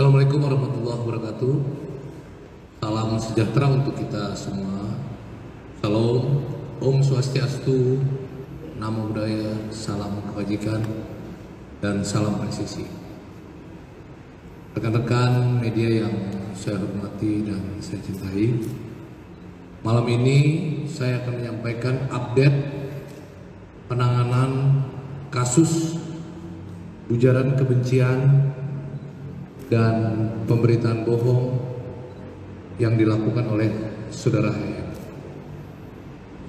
Assalamualaikum warahmatullahi wabarakatuh. Salam sejahtera untuk kita semua. Salam, Om Swastiastu, Namo Buddhaya, salam kebajikan, dan salam presisi. Rekan-rekan media yang saya hormati dan saya cintai, malam ini saya akan menyampaikan update penanganan kasus ujaran kebencian dan pemberitaan bohong yang dilakukan oleh saudara HM.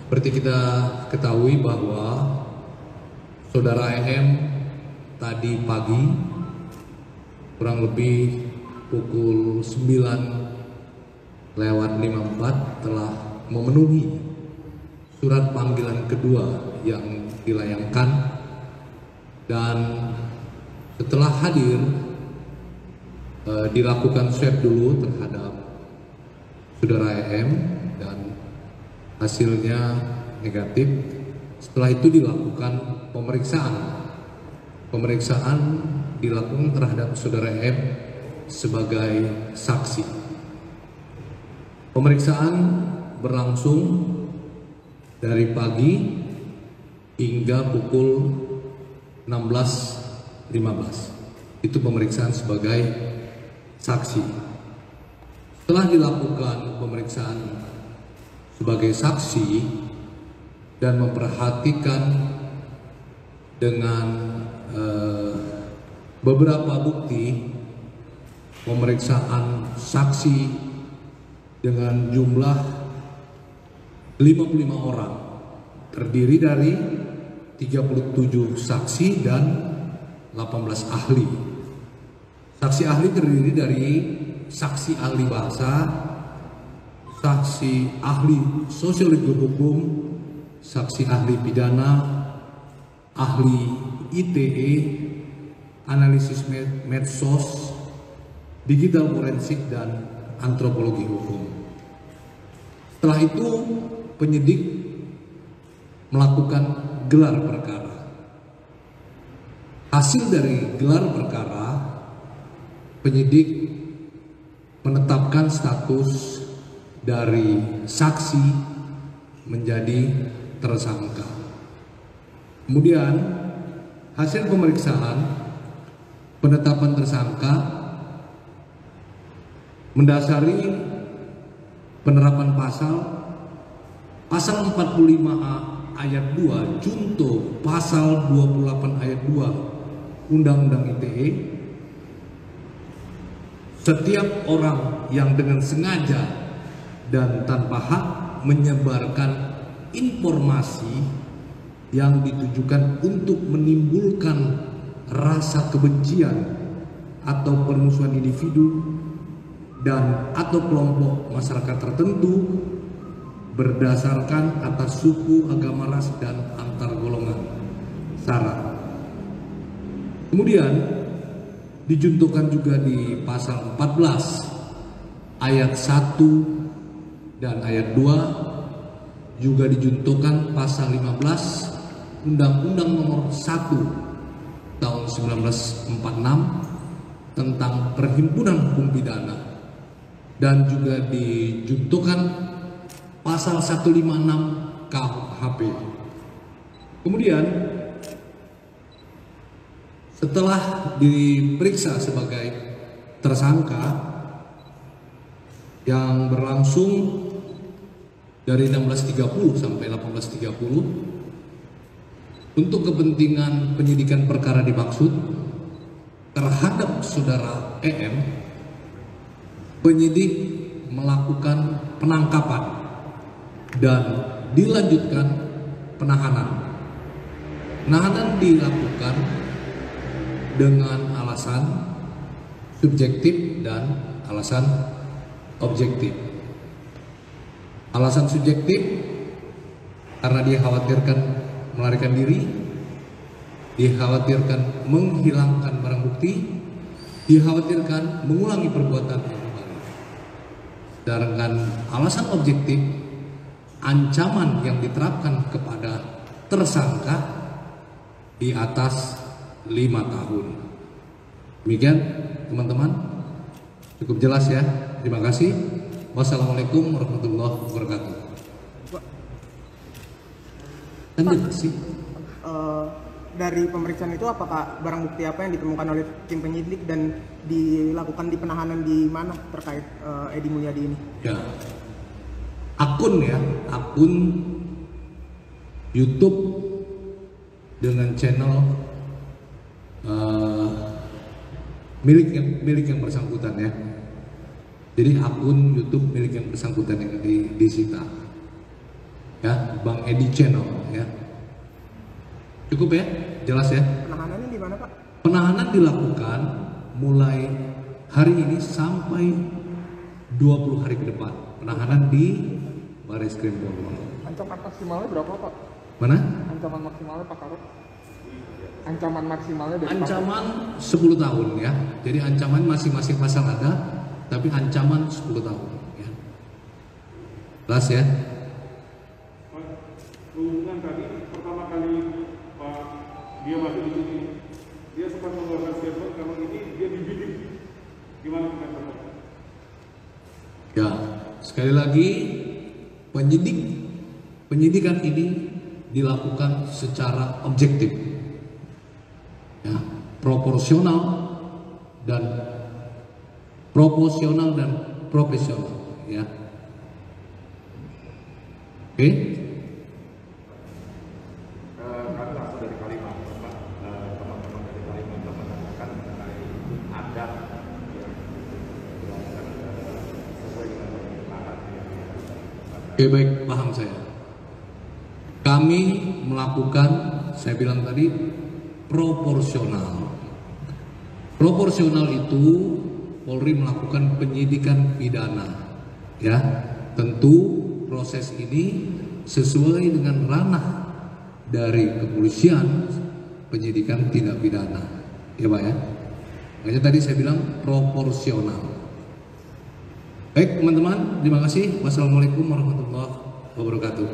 Seperti kita ketahui bahwa saudara HM tadi pagi kurang lebih pukul 9:54 telah memenuhi surat panggilan kedua yang dilayangkan, dan setelah hadir dilakukan swab dulu terhadap saudara EM dan hasilnya negatif. Setelah itu dilakukan pemeriksaan dilakukan terhadap saudara EM sebagai saksi. Pemeriksaan berlangsung dari pagi hingga pukul 16:15. Itu pemeriksaan sebagai saksi. Setelah dilakukan pemeriksaan sebagai saksi dan memperhatikan dengan beberapa bukti, pemeriksaan saksi dengan jumlah 55 orang, terdiri dari 37 saksi dan 18 ahli. Saksi ahli terdiri dari saksi ahli bahasa, saksi ahli sosiologi hukum, saksi ahli pidana, ahli ITE, analisis medsos, digital forensik, dan antropologi hukum. Setelah itu penyidik melakukan gelar perkara. Hasil dari gelar perkara, penyidik menetapkan status dari saksi menjadi tersangka. Kemudian hasil pemeriksaan penetapan tersangka mendasari penerapan pasal 45A ayat 2 junto pasal 28 ayat 2 Undang-Undang ITE. Setiap orang yang dengan sengaja dan tanpa hak menyebarkan informasi yang ditujukan untuk menimbulkan rasa kebencian atau permusuhan individu dan atau kelompok masyarakat tertentu berdasarkan atas suku, agama, ras, dan antar golongan sara. Kemudian dijuntukan juga di pasal 14 ayat 1 dan ayat 2, juga dijuntukan pasal 15 Undang-Undang Nomor 1 tahun 1946 tentang Perhimpunan Hukum Pidana, dan juga dijuntukan pasal 156 KUHP. Kemudian setelah diperiksa sebagai tersangka yang berlangsung dari 16.30 sampai 18.30 untuk kepentingan penyidikan perkara dimaksud terhadap saudara EM, penyidik melakukan penangkapan dan dilanjutkan penahanan. Penahanan dilakukan dengan alasan subjektif dan alasan objektif. Alasan subjektif karena dikhawatirkan melarikan diri, dikhawatirkan menghilangkan barang bukti, dikhawatirkan mengulangi perbuatan yang kembali. Sedangkan alasan objektif, ancaman yang diterapkan kepada tersangka di atas 5 tahun. Demikian teman-teman, Cukup jelas ya. Terima kasih. Wassalamualaikum warahmatullahi wabarakatuh. Kan jelas sih. Dari pemeriksaan itu apakah barang bukti apa yang ditemukan oleh tim penyidik dan dilakukan di penahanan di mana terkait Edi Mulyadi ini? Ya, akun YouTube dengan channel milik yang bersangkutan ya. Jadi akun YouTube milik yang bersangkutan yang disita. Ya, Bang Edi Channel ya. Cukup ya, jelas ya. Penahanannya di mana, Pak? Penahanan dilakukan mulai hari ini sampai 20 hari ke depan. Penahanan di Barreskrim Polri. Ancaman maksimalnya berapa, Pak? Mana? Ancaman maksimalnya, Pak Karot? Ancaman maksimalnya dari Ancaman 10 tahun ya. Jadi ancaman masing-masing pasal ada, tapi ancaman 10 tahun ya. Jelas ya. Hubungan tadi pertama kali Pak dia masuk di sini, dia sempat mengeluarkan statement kalau ini dia dibidik. Gimana pendapat? Ya, sekali lagi penyidikan ini dilakukan secara objektif, ya, proporsional dan profesional, ya. Oke? Kami langsung dari Kalimantan, Pak. Teman-teman dari Kalimantan mengatakan mengenai ada yang dilakukan sesuai dengan permintaan. Oke, baik, paham saya. Kami melakukan, saya bilang tadi, proporsional. Proporsional itu Polri melakukan penyidikan pidana, ya. Tentu proses ini sesuai dengan ranah dari kepolisian penyidikan tindak pidana, ya Pak ya. Makanya tadi saya bilang proporsional. Baik teman-teman, terima kasih. Wassalamualaikum warahmatullahi wabarakatuh.